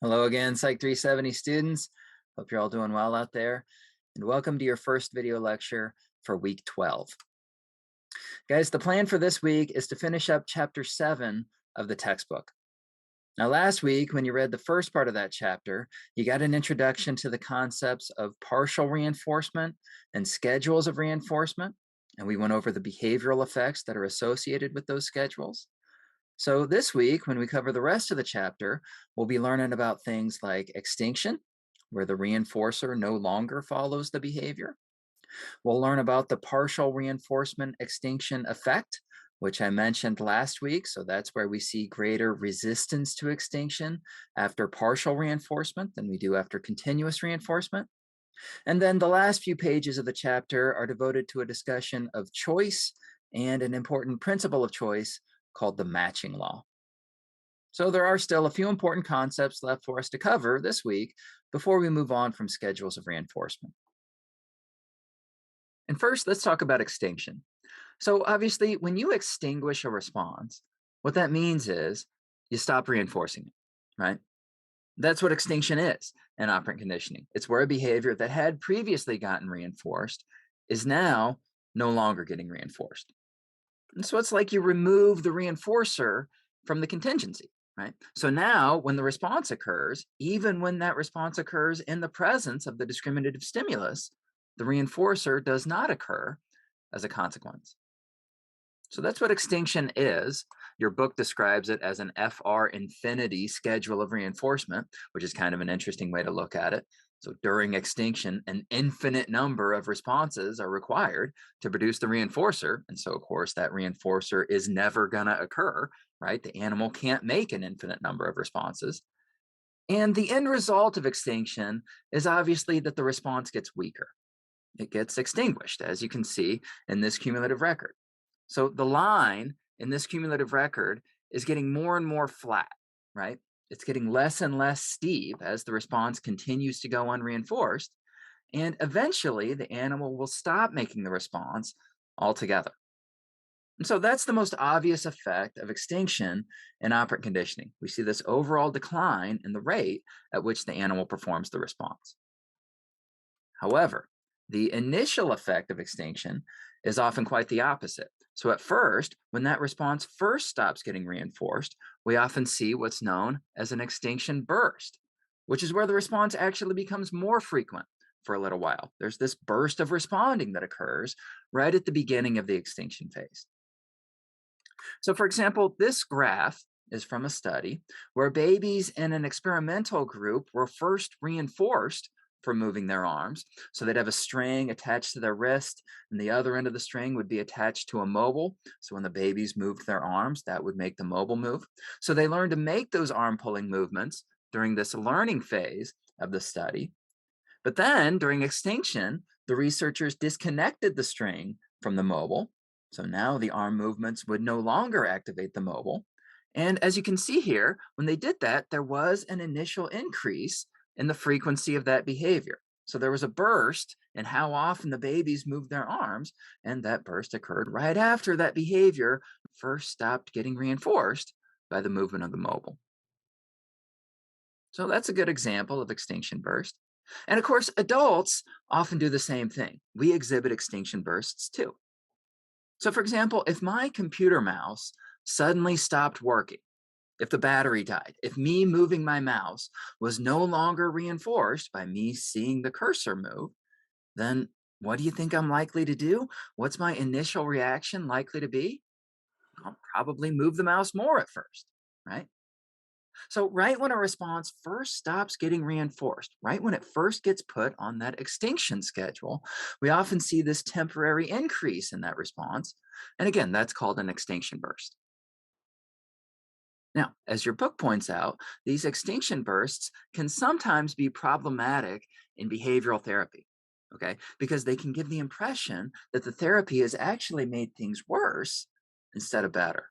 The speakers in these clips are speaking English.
Hello again, Psych 370 students. Hope you're all doing well out there. And welcome to your first video lecture for week 12. Guys, the plan for this week is to finish up chapter 7 of the textbook. Now, last week, when you read the first part of that chapter, you got an introduction to the concepts of partial reinforcement and schedules of reinforcement. And we went over the behavioral effects that are associated with those schedules. So this week, when we cover the rest of the chapter, we'll be learning about things like extinction, where the reinforcer no longer follows the behavior. We'll learn about the partial reinforcement extinction effect, which I mentioned last week. So that's where we see greater resistance to extinction after partial reinforcement than we do after continuous reinforcement. And then the last few pages of the chapter are devoted to a discussion of choice and an important principle of choice called the matching law. So there are still a few important concepts left for us to cover this week before we move on from schedules of reinforcement. And first, let's talk about extinction. So obviously, when you extinguish a response, what that means is you stop reinforcing it, right? That's what extinction is in operant conditioning. It's where a behavior that had previously gotten reinforced is now no longer getting reinforced. And so it's like you remove the reinforcer from the contingency, right? So now when the response occurs, even when that response occurs in the presence of the discriminative stimulus, the reinforcer does not occur as a consequence. So that's what extinction is. Your book describes it as an FR infinity schedule of reinforcement, which is kind of an interesting way to look at it. So during extinction, an infinite number of responses are required to produce the reinforcer. And so, of course, that reinforcer is never going to occur, right? The animal can't make an infinite number of responses. And the end result of extinction is obviously that the response gets weaker. It gets extinguished, as you can see in this cumulative record. So the line in this cumulative record is getting more and more flat, right? It's getting less and less steep as the response continues to go unreinforced. And eventually, the animal will stop making the response altogether. And so that's the most obvious effect of extinction in operant conditioning. We see this overall decline in the rate at which the animal performs the response. However, the initial effect of extinction is often quite the opposite. So at first, when that response first stops getting reinforced, we often see what's known as an extinction burst, which is where the response actually becomes more frequent for a little while. There's this burst of responding that occurs right at the beginning of the extinction phase. So for example, this graph is from a study where babies in an experimental group were first reinforced for moving their arms. So they'd have a string attached to their wrist, and the other end of the string would be attached to a mobile. So when the babies moved their arms, that would make the mobile move. So they learned to make those arm pulling movements during this learning phase of the study. But then during extinction, the researchers disconnected the string from the mobile. So now the arm movements would no longer activate the mobile. And as you can see here, when they did that, there was an initial increase in the frequency of that behavior. So there was a burst in how often the babies moved their arms, and that burst occurred right after that behavior first stopped getting reinforced by the movement of the mobile. So that's a good example of extinction burst. And of course, adults often do the same thing. We exhibit extinction bursts too. So for example, if my computer mouse suddenly stopped working, if the battery died, if me moving my mouse was no longer reinforced by me seeing the cursor move, then what do you think I'm likely to do? What's my initial reaction likely to be? I'll probably move the mouse more at first, right? So, right when a response first stops getting reinforced, right when it first gets put on that extinction schedule, we often see this temporary increase in that response. And again, that's called an extinction burst. Now, as your book points out, these extinction bursts can sometimes be problematic in behavioral therapy, okay? Because they can give the impression that the therapy has actually made things worse instead of better.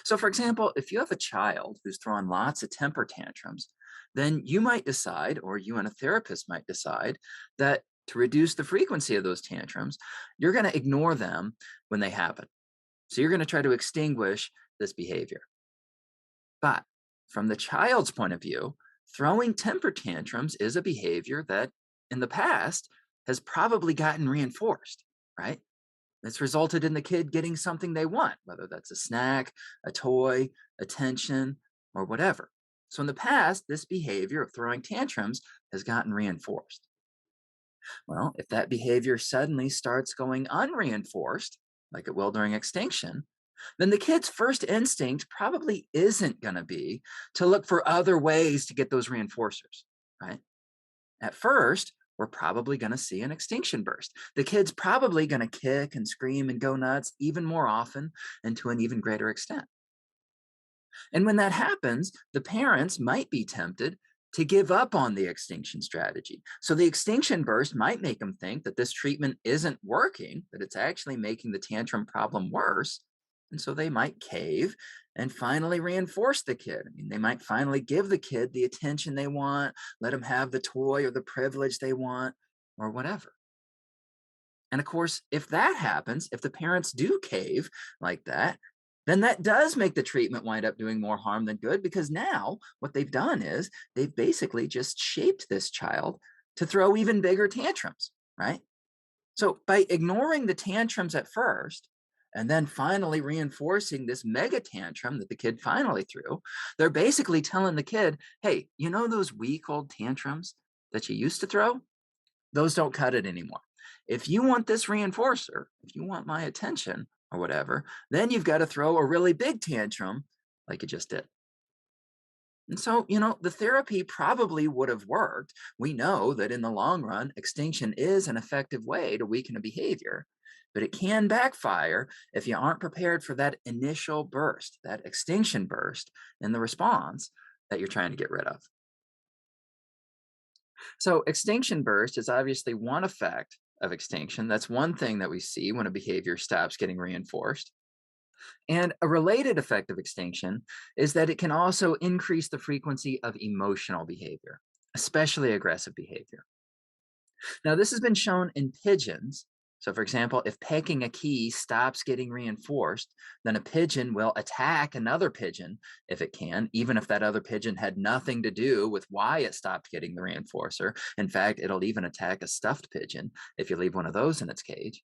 So, for example, if you have a child who's throwing lots of temper tantrums, then you might decide, or you and a therapist might decide, that to reduce the frequency of those tantrums, you're going to ignore them when they happen. So, you're going to try to extinguish this behavior. But from the child's point of view, Throwing temper tantrums is a behavior that in the past has probably gotten reinforced, right? It's resulted in the kid getting something they want, whether that's a snack, a toy, attention, or whatever. So in the past, this behavior of throwing tantrums has gotten reinforced. Well, if that behavior suddenly starts going unreinforced, like it will during extinction, then the kid's first instinct probably isn't going to be to look for other ways to get those reinforcers, right? At first, we're probably going to see an extinction burst. The kid's probably going to kick and scream and go nuts even more often and to an even greater extent. And when that happens, the parents might be tempted to give up on the extinction strategy. So the extinction burst might make them think that this treatment isn't working, that it's actually making the tantrum problem worse. And so they might cave and finally reinforce the kid. I mean, they might finally give the kid the attention they want, let them have the toy or the privilege they want, or whatever. And of course, if that happens, if the parents do cave like that, then that does make the treatment wind up doing more harm than good because now what they've done is they've basically just shaped this child to throw even bigger tantrums, right? So by ignoring the tantrums at first and then finally reinforcing this mega tantrum that the kid finally threw, they're basically telling the kid, hey, you know those week old tantrums that you used to throw? Those don't cut it anymore. If you want this reinforcer, if you want my attention or whatever, then you've got to throw a really big tantrum like you just did. And so, the therapy probably would have worked. We know that in the long run, extinction is an effective way to weaken a behavior, but it can backfire if you aren't prepared for that initial burst, that extinction burst in the response that you're trying to get rid of. So, extinction burst is obviously one effect of extinction. That's one thing that we see when a behavior stops getting reinforced. And a related effect of extinction is that it can also increase the frequency of emotional behavior, especially aggressive behavior. Now, this has been shown in pigeons. So, for example, if pecking a key stops getting reinforced, then a pigeon will attack another pigeon if it can, even if that other pigeon had nothing to do with why it stopped getting the reinforcer. In fact, it'll even attack a stuffed pigeon if you leave one of those in its cage.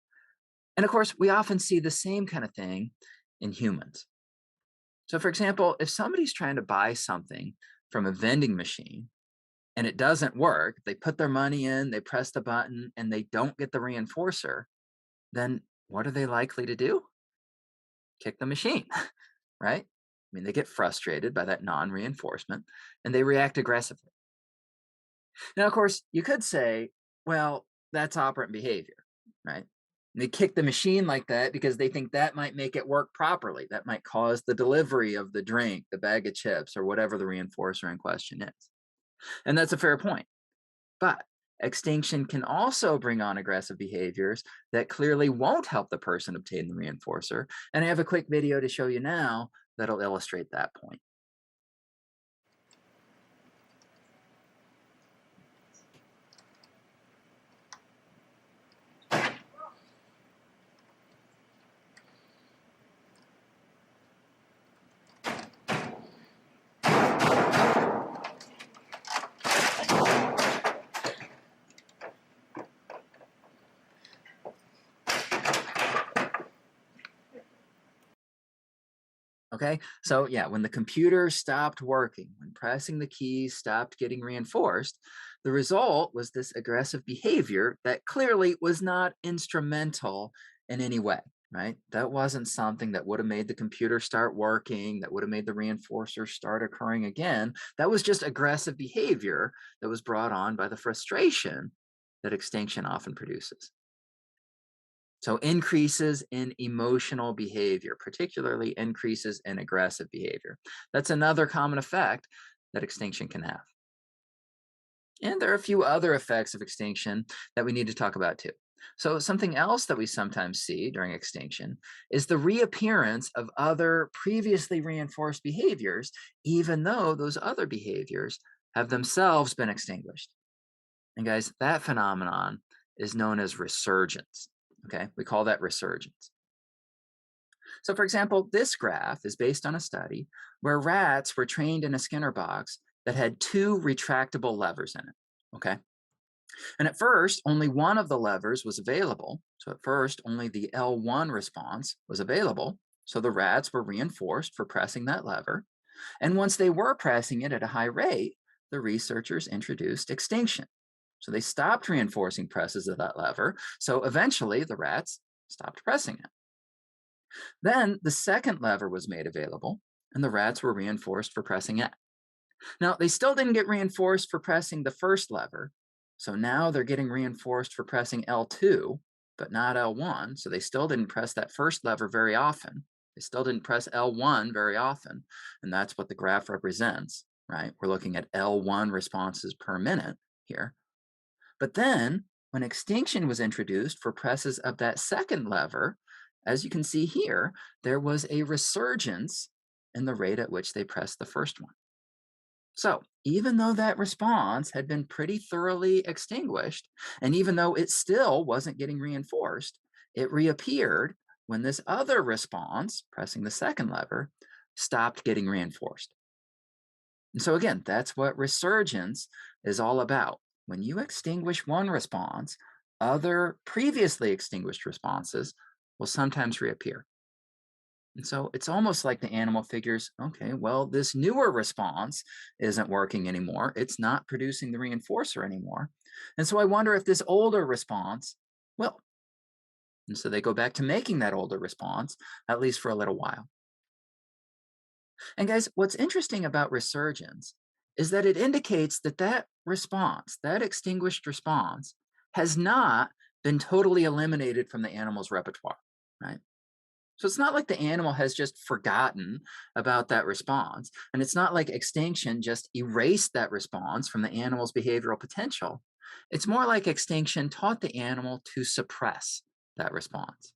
And of course, we often see the same kind of thing in humans. So, for example, if somebody's trying to buy something from a vending machine and it doesn't work, they put their money in, they press the button, and they don't get the reinforcer, then what are they likely to do? Kick the machine, right? I mean, they get frustrated by that non reinforcement and they react aggressively. Now, of course, you could say, well, that's operant behavior, right? They kick the machine like that because they think that might make it work properly. That might cause the delivery of the drink, the bag of chips, or whatever the reinforcer in question is. And that's a fair point. But extinction can also bring on aggressive behaviors that clearly won't help the person obtain the reinforcer. And I have a quick video to show you now that'll illustrate that point. Okay, so yeah, when the computer stopped working, when pressing the keys stopped getting reinforced, the result was this aggressive behavior that clearly was not instrumental in any way, right? That wasn't something that would have made the computer start working, that would have made the reinforcer start occurring again. That was just aggressive behavior that was brought on by the frustration that extinction often produces. So increases in emotional behavior, particularly increases in aggressive behavior. That's another common effect that extinction can have. And there are a few other effects of extinction that we need to talk about too. So something else that we sometimes see during extinction is the reappearance of other previously reinforced behaviors, even though those other behaviors have themselves been extinguished. And guys, that phenomenon is known as resurgence. Okay, we call that resurgence. So, for example, this graph is based on a study where rats were trained in a Skinner box that had two retractable levers in it. Okay. And at first, only one of the levers was available. So at first, only the L1 response was available. So the rats were reinforced for pressing that lever. And once they were pressing it at a high rate, the researchers introduced extinction. So they stopped reinforcing presses of that lever. So eventually, the rats stopped pressing it. Then the second lever was made available, and the rats were reinforced for pressing it. Now, they still didn't get reinforced for pressing the first lever. So now they're getting reinforced for pressing L2, but not L1. So they still didn't press that first lever very often. They still didn't press L1 very often. And that's what the graph represents, right? We're looking at L1 responses per minute here. But then, when extinction was introduced for presses of that second lever, as you can see here, there was a resurgence in the rate at which they pressed the first one. So, even though that response had been pretty thoroughly extinguished, and even though it still wasn't getting reinforced, it reappeared when this other response, pressing the second lever, stopped getting reinforced. And so, again, that's what resurgence is all about. When you extinguish one response, other previously extinguished responses will sometimes reappear. And so it's almost like the animal figures, okay, well, this newer response isn't working anymore. It's not producing the reinforcer anymore. And so I wonder if this older response will. And so they go back to making that older response, at least for a little while. And guys, what's interesting about resurgence is that it indicates that that response, that extinguished response, has not been totally eliminated from the animal's repertoire, right? So it's not like the animal has just forgotten about that response. And it's not like extinction just erased that response from the animal's behavioral potential. It's more like extinction taught the animal to suppress that response.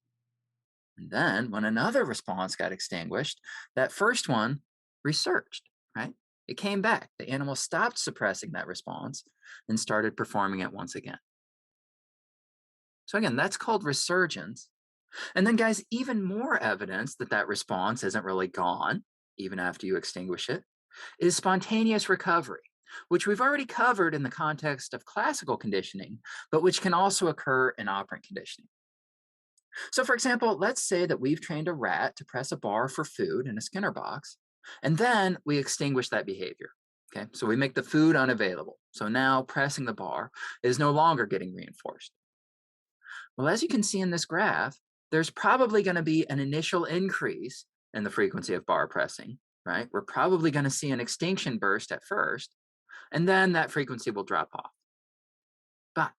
And then when another response got extinguished, that first one resurged, right? It came back. The animal stopped suppressing that response and started performing it once again. So again, that's called resurgence. And then, guys, even more evidence that that response isn't really gone, even after you extinguish it, is spontaneous recovery, which we've already covered in the context of classical conditioning, but which can also occur in operant conditioning. So, for example, let's say that we've trained a rat to press a bar for food in a Skinner box, and then we extinguish that behavior. Okay, so we make the food unavailable. So now pressing the bar is no longer getting reinforced. Well, as you can see in this graph, there's probably going to be an initial increase in the frequency of bar pressing, right? We're probably going to see an extinction burst at first, and then that frequency will drop off. But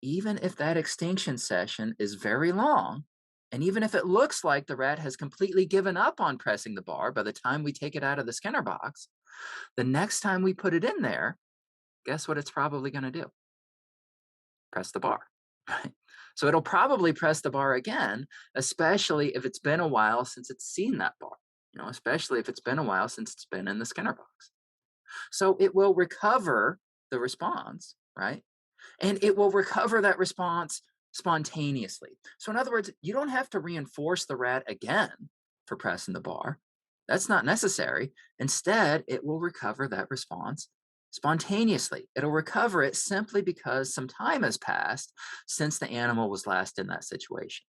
even if that extinction session is very long, and even if it looks like the rat has completely given up on pressing the bar by the time we take it out of the Skinner box, the next time we put it in there, guess what it's probably going to do? Press the bar, right? So it'll probably press the bar again, especially if it's been a while since it's seen that bar, especially if it's been a while since it's been in the Skinner box. So it will recover the response, right? And it will recover that response spontaneously. So, in other words, you don't have to reinforce the rat again for pressing the bar. That's not necessary. Instead, it will recover that response spontaneously. It'll recover it simply because some time has passed since the animal was last in that situation.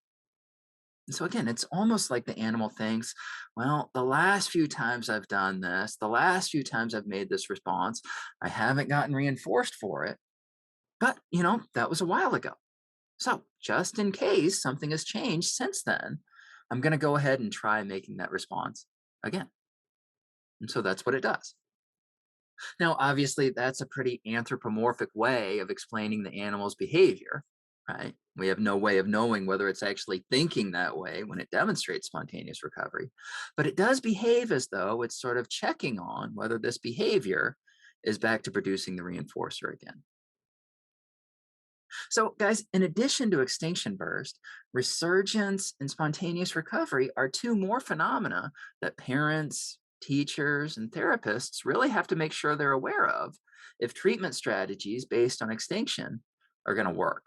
And so, again, it's almost like the animal thinks, well, the last few times I've done this, the last few times I've made this response, I haven't gotten reinforced for it. But, that was a while ago. So, just in case something has changed since then, I'm going to go ahead and try making that response again. And so that's what it does. Now, obviously, that's a pretty anthropomorphic way of explaining the animal's behavior, right? We have no way of knowing whether it's actually thinking that way when it demonstrates spontaneous recovery. But it does behave as though it's sort of checking on whether this behavior is back to producing the reinforcer again. So, guys, in addition to extinction burst, resurgence and spontaneous recovery are two more phenomena that parents, teachers, and therapists really have to make sure they're aware of if treatment strategies based on extinction are going to work.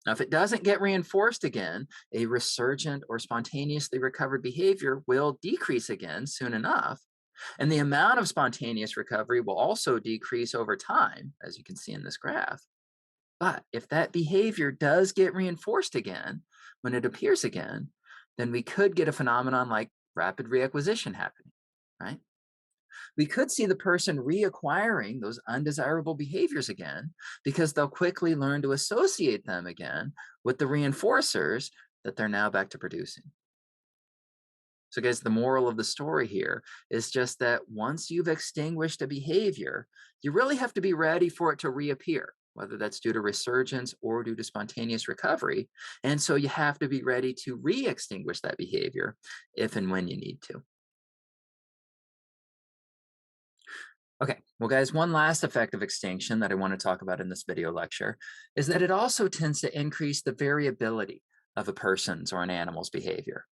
Now, if it doesn't get reinforced again, a resurgent or spontaneously recovered behavior will decrease again soon enough. And the amount of spontaneous recovery will also decrease over time, as you can see in this graph. But if that behavior does get reinforced again, when it appears again, then we could get a phenomenon like rapid reacquisition happening, right? We could see the person reacquiring those undesirable behaviors again because they'll quickly learn to associate them again with the reinforcers that they're now back to producing. So, guys, the moral of the story here is just that once you've extinguished a behavior, you really have to be ready for it to reappear, whether that's due to resurgence or due to spontaneous recovery. And so you have to be ready to re extinguish that behavior if and when you need to. Okay, well, guys, one last effect of extinction that I want to talk about in this video lecture is that it also tends to increase the variability of a person's or an animal's behavior.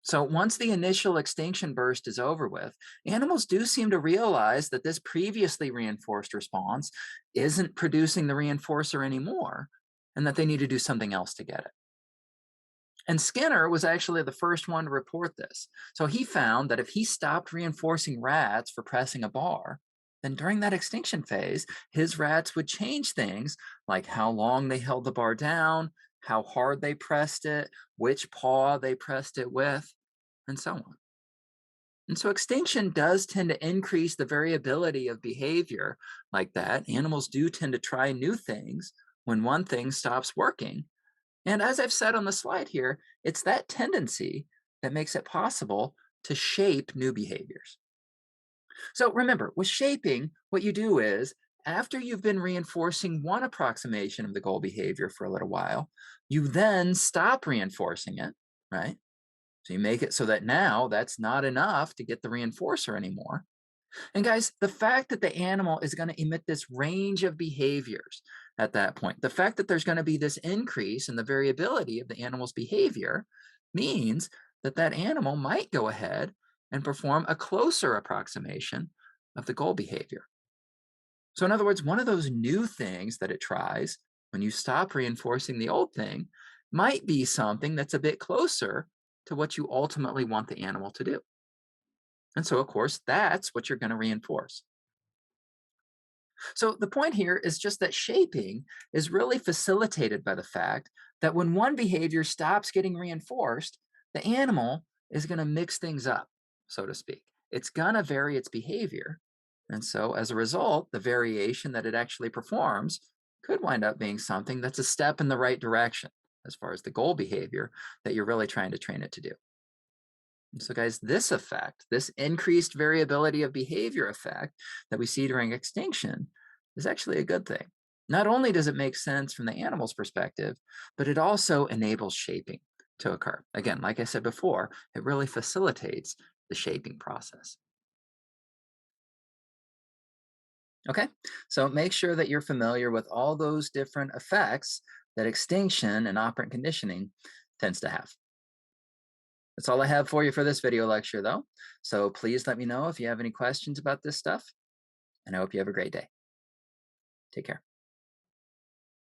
So once the initial extinction burst is over with, animals do seem to realize that this previously reinforced response isn't producing the reinforcer anymore, and that they need to do something else to get it. And Skinner was actually the first one to report this. So he found that if he stopped reinforcing rats for pressing a bar, then during that extinction phase, his rats would change things like how long they held the bar down, how hard they pressed it, which paw they pressed it with, and so on. And so extinction does tend to increase the variability of behavior like that. Animals do tend to try new things when one thing stops working. And as I've said on the slide here, it's that tendency that makes it possible to shape new behaviors. So remember, with shaping, what you do is after you've been reinforcing one approximation of the goal behavior for a little while, you then stop reinforcing it, right? So you make it so that now that's not enough to get the reinforcer anymore. And guys, the fact that the animal is going to emit this range of behaviors at that point, the fact that there's going to be this increase in the variability of the animal's behavior means that that animal might go ahead and perform a closer approximation of the goal behavior. So in other words, one of those new things that it tries when you stop reinforcing the old thing might be something that's a bit closer to what you ultimately want the animal to do. And so, of course, that's what you're going to reinforce. So the point here is just that shaping is really facilitated by the fact that when one behavior stops getting reinforced, the animal is going to mix things up, so to speak. It's going to vary its behavior. And so as a result, the variation that it actually performs could wind up being something that's a step in the right direction as far as the goal behavior that you're really trying to train it to do. So, guys, this effect, this increased variability of behavior effect that we see during extinction, is actually a good thing. Not only does it make sense from the animal's perspective, but it also enables shaping to occur. Again, like I said before, it really facilitates the shaping process. Okay, so make sure that you're familiar with all those different effects that extinction and operant conditioning tends to have. That's all I have for you for this video lecture, though. So please let me know if you have any questions about this stuff, and I hope you have a great day. Take care.